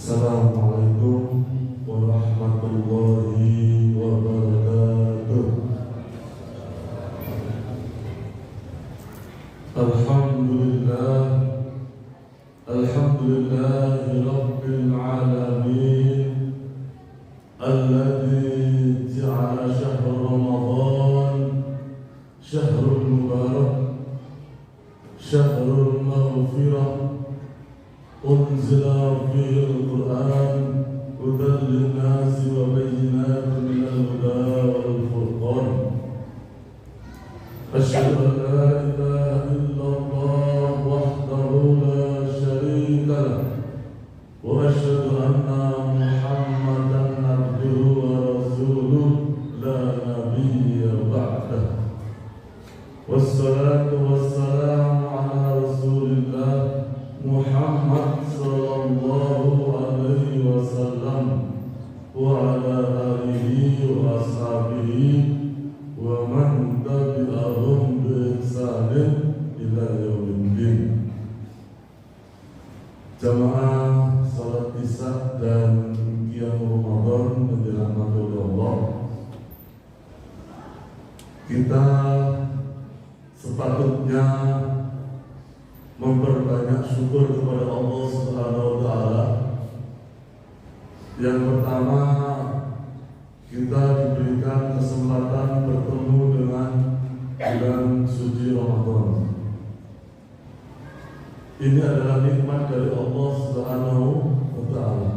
Assalamualaikum warahmatullahi wabarakatuh. Alhamdulillahi rabbil alamin, alladzi ja'ala syahrul Ramadan syahrul mubarak, syahrul maghfirah, unzila fihi al-Qur'an hudan lin-nasi wa bayyinatin minal huda wal furqan. Asyhadu an la ilaha illallah wahdahu la syarika lah, wa asyhadu anna Muhammadan abduhu wa rasuluh la nabiyya ba'dah. Wassalatu wassalamu ala Rasulillah Muhammad sallallahu alaihi wasallam wa ala alihi wa ashabihi wa man tabi'ahum bi ihsanin ila yaumiddin. Jamaah salat Isya dan qiyam Ramadan yang dirahmati oleh Allah, kita sepatutnya memperbanyak syukur kepada Allah Subhanahu wa taala. Yang pertama, kita diberikan kesempatan bertemu dengan bulan suci Ramadan. Ini adalah nikmat dari Allah Subhanahu wa taala.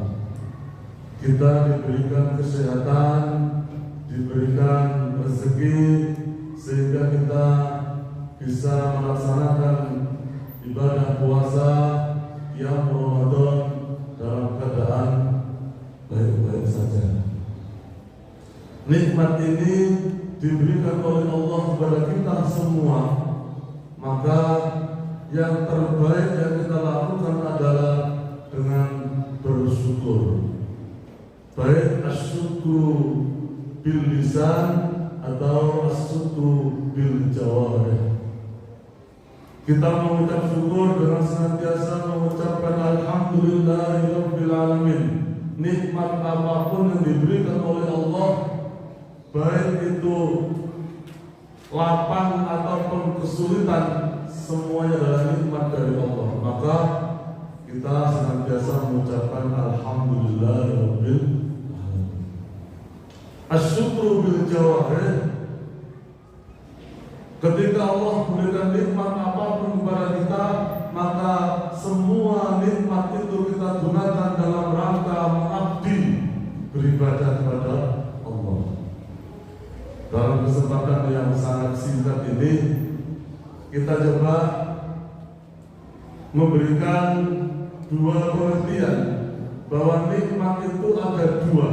Kita diberikan kesehatan, diberikan rezeki, sehingga kita bisa melaksanakan ibadah puasa yang Ramadan dalam keadaan baik-baik saja. Nikmat ini diberikan oleh Allah kepada kita semua, maka yang terbaik yang kita lakukan adalah dengan bersyukur, baik asyukru bil lisan atau asyukru bil jawarih. Kita mengucap syukur dengan senantiasa mengucapkan alhamdulillahirabbil alamin. Nikmat apapun yang diberikan oleh Allah, baik itu lapang ataupun kesulitan, semuanya adalah nikmat dari Allah. Maka kita senantiasa mengucapkan alhamdulillahirabbil alamin. Asyukru bil jawarih. Ketika Allah memberikan nikmat apapun kepada kita, maka semua nikmat itu kita gunakan dalam rangka mengabdi, beribadah kepada Allah. Dalam kesempatan yang sangat singkat ini, kita coba memberikan dua pengertian bahwa nikmat itu ada dua.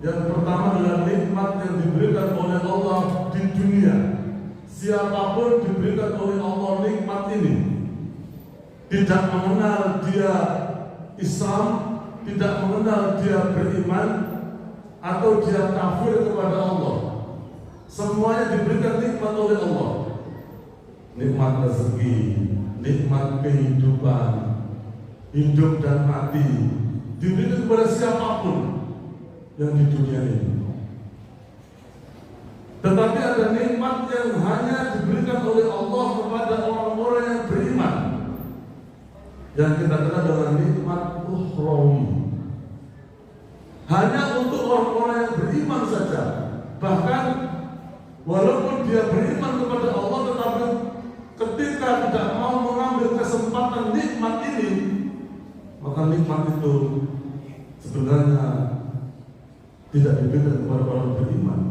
Yang pertama adalah nikmat yang diberikan oleh Allah di dunia. Siapapun diberikan oleh Allah nikmat ini, tidak mengenal dia Islam, tidak mengenal dia beriman, atau dia kafir kepada Allah, semuanya diberikan nikmat oleh Allah. Nikmat rezeki, nikmat kehidupan, hidup dan mati, diberikan kepada siapapun yang di dunia ini. Tetapi ada nikmat yang hanya diberikan oleh Allah kepada orang-orang yang beriman, yang kita kenal dengan nikmat ukhrawi. Hanya untuk orang-orang yang beriman saja. Bahkan walaupun dia beriman kepada Allah, tetapi ketika tidak mau mengambil kesempatan nikmat ini, maka nikmat itu sebenarnya tidak diberikan kepada orang beriman.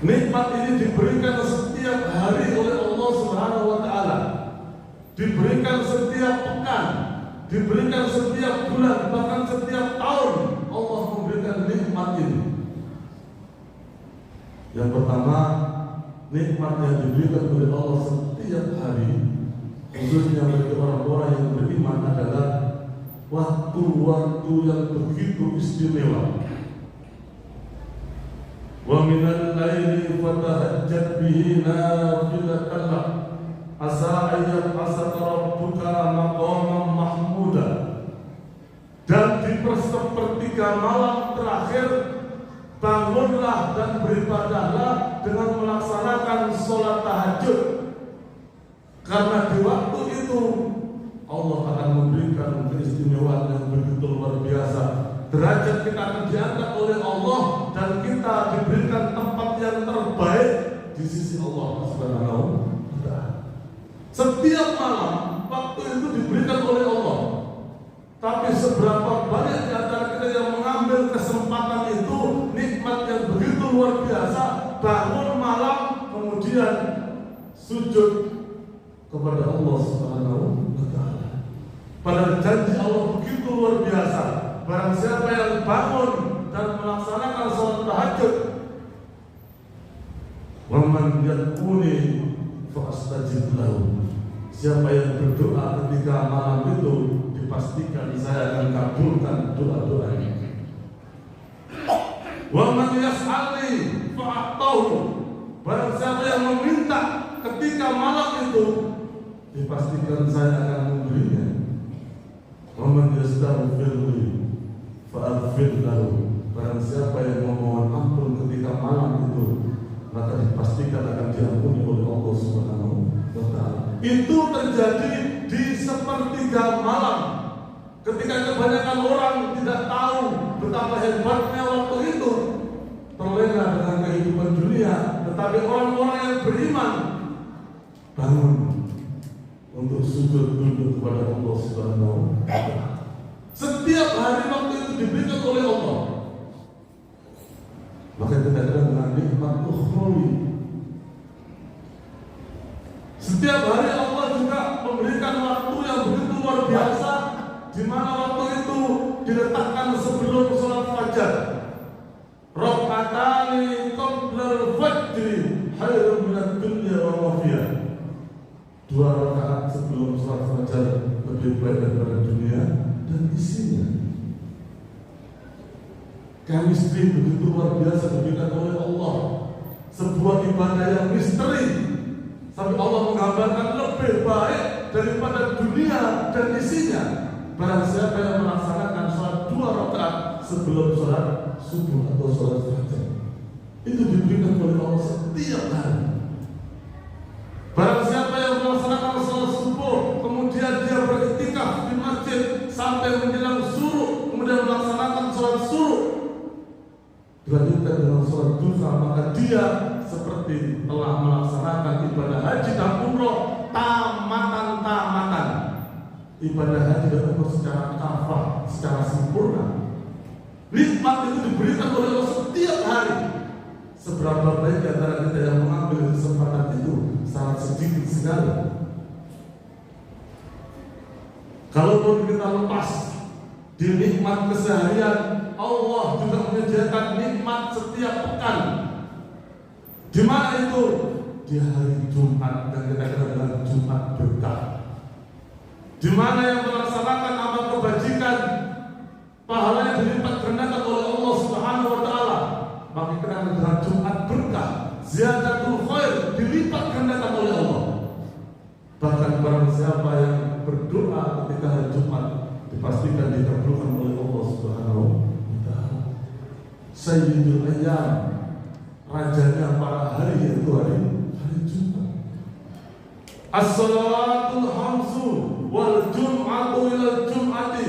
Nikmat ini diberikan setiap hari oleh Allah Subhanahu wa taala. Diberikan setiap pekan, diberikan setiap bulan, bahkan setiap tahun Allah memberikan nikmat ini. Yang pertama, nikmat yang diberikan oleh Allah setiap hari, khususnya bagi orang-orang yang beriman, adalah waktu-waktu yang begitu istimewa. Wa minal laili fatahajjat bihi nafilatan lak asa ayyab asaka rabbuka maqaman mahmuda. sepertiga malam terakhir, bangunlah dan beribadahlah dengan melaksanakan sholat tahajud. Karena di waktu itu Allah akan memberikan keistimewaan yang begitu luar biasa. Derajat kita akan diangkat oleh Allah dan kita diberikan tempat yang terbaik di sisi Allah Subhanahu wa Ta'ala. Setiap malam waktu itu diberikan oleh Allah. Tapi seberapa banyak di antara kita yang mengambil kesempatan itu, nikmat yang begitu luar biasa, bangun malam kemudian sujud kepada Allah Subhanahu wa Ta'ala. Padahal janji Allah begitu luar biasa. Barang siapa yang bangun dan melaksanakan sholat tahajud, wa man yad'uni fa astajib lahu. Siapa yang berdoa ketika malam itu, dipastikan saya akan kabulkan doa-doanya. Wa man yas'alni fa a'tahu. Barang siapa yang meminta ketika malam itu, dipastikan saya akan memberinya. Wa man yastaghfirli fa aghfir lahu. Barang siapa yang memohon ampun ketika malam itu, maka dipastikan akan diampuni oleh Allah Subhanahu wa Ta'ala. Itu terjadi di sepertiga malam, ketika kebanyakan orang tidak tahu betapa hebatnya waktu itu, terlena dengan kehidupan dunia. Tetapi orang-orang yang beriman bangun untuk sujud tunduk kepada Allah Subhanahu wa Ta'ala. Setiap hari waktu itu diberikan oleh Allah. Maka kita katakan dengan nikmat ukhrawi. Setiap hari Allah juga memberikan waktu yang begitu luar biasa, di mana waktu itu diletakkan sebelum sholat fajar. Raka'atani qabla al-fajr khairun minad dunya wa ma fiha. 2 rakaat sebelum sholat fajar lebih baik daripada dunia dan isinya. Chemistry begitu luar biasa diberikan oleh Allah. Sebuah ibadah yang misteri, sampai Allah menggambarkan lebih baik daripada dunia dan isinya. Barang siapa yang melaksanakan sholat 2 rakaat sebelum sholat subuh atau sholat fajar, itu diberikan oleh Allah setiap hari. Barang siapa yang melaksanakan sholat subuh, kemudian dia beriktikaf di masjid sampai menjelang suruh, kemudian melaksanakan sholat suruh, dilanjutkan dengan sholat duha, maka dia seperti telah melaksanakan ibadah haji dan umroh tamatan. Ibadah haji dan umroh secara kafah, secara sempurna. Nikmat itu diberikan oleh Allah setiap hari. Seberapa baik antara kita yang mengambil kesempatan itu, sangat sedikit sekali. Kalaupun kita lepas di nikmat keseharian, Allah juga menyediakan nikmat setiap pekan. Di mana itu? Di hari Jumat, dan kita kenal dengan Jumat berkah. Di mana yang melaksanakan amal kebajikan, pahalanya dilipat gandakan oleh Allah Subhanahu wa Ta'ala. Maka kita dengan Jumat berkah, ziyadatul khair, dilipat gandakan oleh Allah. Bahkan barang siapa yang berdoa ketika hari Jumat, dipastikan dikabulkan oleh Allah Subhanahu wa Ta'ala. Sayyidul ayyam, rajanya para hari, yaitu hari Jumat. As-salawatul khamsu wal jum'atu ila jum'ati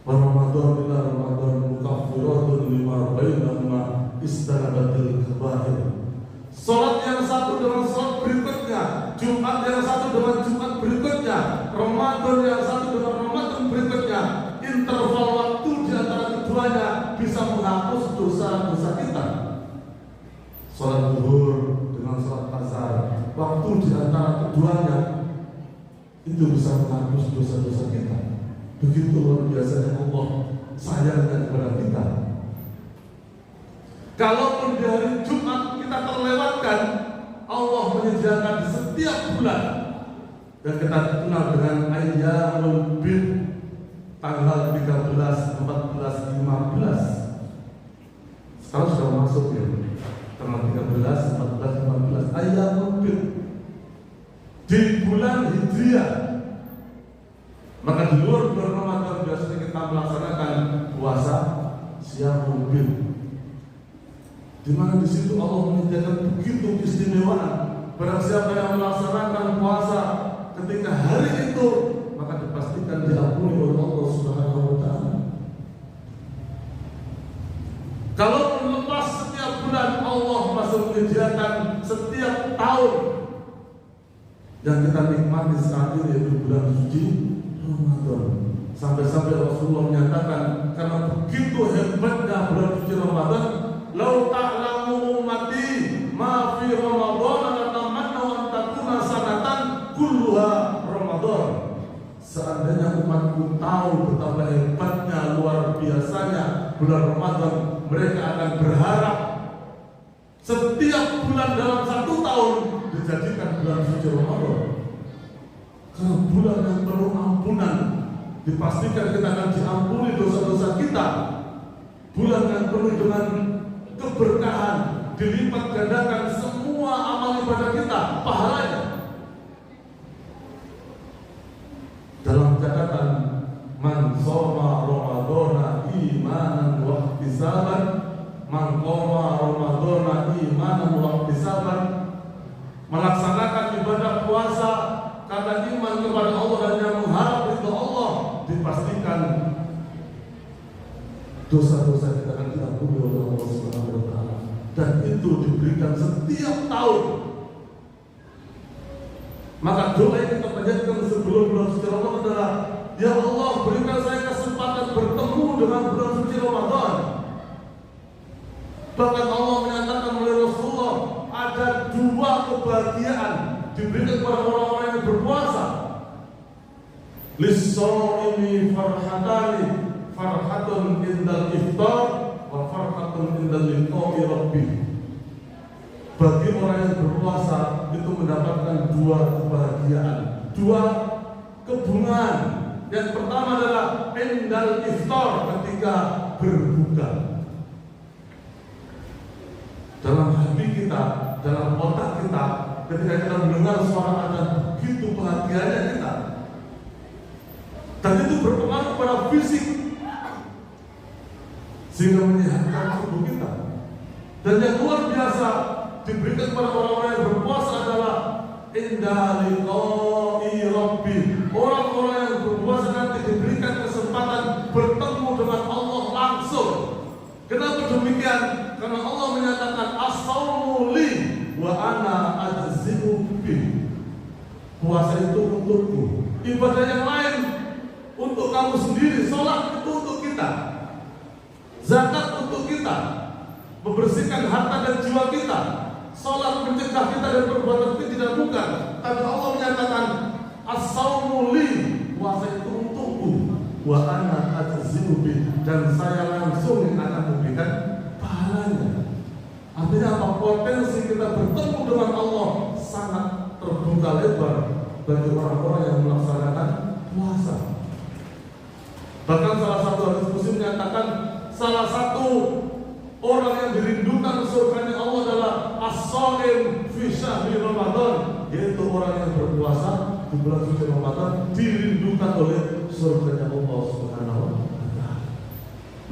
wa Ramadan ila Ramadan mukaffiratun lima bainahuma istanabatil kabahir. Salat yang satu dengan salat berikutnya, Jumat yang satu dengan Jumat berikutnya, Ramadan yang satu dengan Ramadan berikutnya, interval waktu di antara keduanya bisa menghapus dosa-dosa kita. Salat zuhur dengan salat asar, waktu di antara keduanya itu bisa menghapus dosa-dosa kita. Begitu luar biasanya Allah sayangkan kepada kita. Kalaupun di hari Jumat kita terlewatkan, Allah menyediakan di setiap bulan yang kita kenal dengan Ayyamul Bid, tanggal 13, 14, 15. Sekarang sudah masuk ya, tanggal 13, 14, 15 Ayyamul Bid di bulan Hijriah. Maka di luar bulan Ramadan biasanya kita melaksanakan Syamul Bid, di mana di situ Allah menyediakan begitu keistimewaan. Barang siapa yang melaksanakan puasa ketika hari itu, maka dipastikan diampuni oleh Allah Subhanahu wa Ta'ala. Kalau melepas setiap bulan, Allah masih menyediakan setiap tahun yang kita nikmati saat ini, yaitu bulan suci Ramadan. Sampai-sampai Rasulullah menyatakan, karena begitu hebatnya bulan suci Ramadan, lau ta'lamu ummati ma fi Ramadan latamannaw an takuna sanatan kulluha Ramadan. Seandainya umatku tahu betapa hebatnya, luar biasanya bulan Ramadan, mereka akan berharap setiap bulan dalam satu tahun dijadikan bulan suci Ramadan. Karena bulan yang penuh ampunan, dipastikan kita akan diampuni dosa-dosa kita. Bulan yang penuh dengan keberkahan, dilipat gandakan semua amal ibadah kita, pahalanya. Dalam catatan, man shoma Ramadhana imanan wa ihtisaban, man qama Ramadhana imanan wa ihtisaban, melaksanakan ibadah puasa karena iman kepada Allah dan yang mengharap ridho Allah, dipastikan dosa-dosa kita akan diampuni oleh Allah Subhanahu wa Ta'ala, dan itu diberikan setiap tahun. Maka doa yang kita panjatkan sebelum bulan suci Ramadan adalah, ya Allah, berikan saya kesempatan bertemu dengan bulan suci Ramadan. Bahkan Allah menyatakan oleh Rasulullah, ada dua kebahagiaan diberikan kepada orang-orang yang berpuasa. Lis-shaimi farhatani, farhatun indal iftar wa farhatun indal liqa'i rabbih. Bagi orang yang berpuasa itu mendapatkan dua kebahagiaan, dua kebungaan. Yang pertama adalah indal iftar, ketika berbuka. Dalam hati kita, dalam otak kita, ketika kita mendengar suara adzan, begitu bahagianya kita. Dan itu berpengaruh pada fisik, sehingga menyehatkan tubuh kita. Dan yang luar biasa diberikan kepada orang-orang yang berpuasa adalah inda liqa'i rabbih. Orang-orang yang berpuasa nanti diberikan kesempatan bertemu dengan Allah langsung. Kenapa demikian? Karena Allah menyatakan as-shaumu li wa ana ajzi'u bih. Puasa itu untukku, ibadah yang lain untuk kamu sendiri. Salat itu untuk kita, zakat untuk kita, membersihkan harta dan jiwa kita. Salat mencegah kita dari perbuatan keji dan mungkar. Tapi Allah menyatakan as-shaumu li, puasa itu untukku, wa ana ajzi'u bih, dan saya langsung akan memberikan pahalanya. Artinya apa? Potensi kita bertemu dengan Allah sangat terbuka lebar bagi orang-orang yang melaksanakan puasa. Bahkan salah satu hadis Muslim menyatakan, salah satu orang yang dirindukan surganya Allah adalah as-shaim fi syahri Ramadan, yaitu orang yang berpuasa di bulan suci Ramadan dirindukan oleh surganya Allah Subhanahu wa Ta'ala.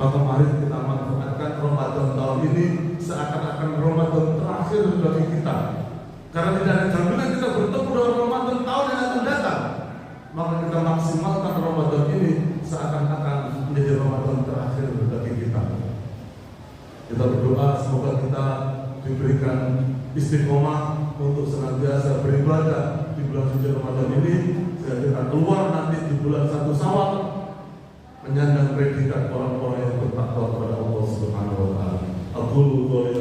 Maka mari kita manfaatkan Ramadan tahun ini seakan-akan Ramadan terakhir bagi kita, karena tidak ada jaminan kita bertemu dengan Ramadan tahun yang akan datang. Maka kita maksimalkan Ramadan ini seakan-akan menjadi Ramadan terakhir bagi kita. Kita berdoa semoga kita diberikan istiqomah untuk senantiasa beribadah di bulan suci Ramadan ini, sehingga kita keluar nanti di bulan 1 Syawal menyandang predikat orang-orang yang bertakwa kepada Allah Subhanahu wa Ta'ala. Aqulu qouli